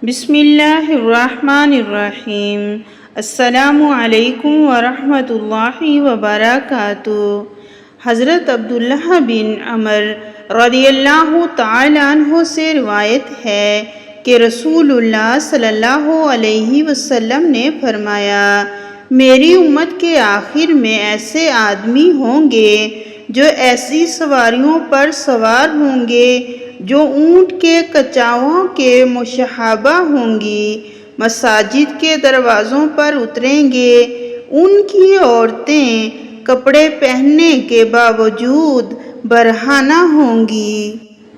بسم اللہ الرحمن الرحیم۔ السلام علیکم ورحمۃ اللہ وبرکاتہ۔ حضرت عبداللہ بن عمر رضی اللہ تعالیٰ عنہ سے روایت ہے کہ رسول اللہ صلی اللہ علیہ وسلم نے فرمایا، میری امت کے آخر میں ایسے آدمی ہوں گے جو ایسی سواریوں پر سوار ہوں گے جو اونٹ کے کچاؤں کے مشابہ ہوں گی، مساجد کے دروازوں پر اتریں گے۔ ان کی عورتیں کپڑے پہننے کے باوجود برہنہ ہوں گی،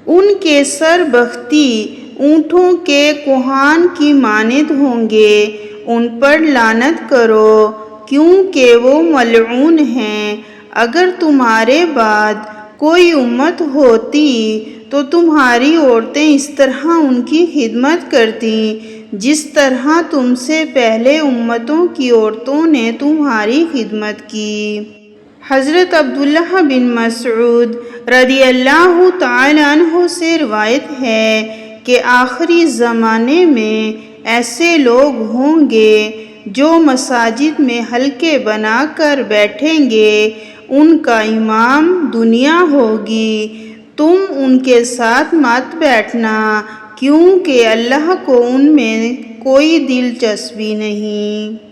ان کے سر بختی اونٹوں کے کوہان کی مانند ہوں گے۔ ان پر لعنت کرو کیونکہ وہ ملعون ہیں۔ اگر تمہارے بعد کوئی امت ہوتی تو تمہاری عورتیں اس طرح ان کی خدمت کرتیں جس طرح تم سے پہلے امتوں کی عورتوں نے تمہاری خدمت کی۔ حضرت عبداللہ بن مسعود رضی اللہ تعالیٰ عنہ سے روایت ہے کہ آخری زمانے میں ایسے لوگ ہوں گے جو مساجد میں حلقے بنا کر بیٹھیں گے، ان کا امام دنیا ہوگی، تم ان کے ساتھ مت بیٹھنا کیونکہ اللہ کو ان میں کوئی دلچسپی نہیں۔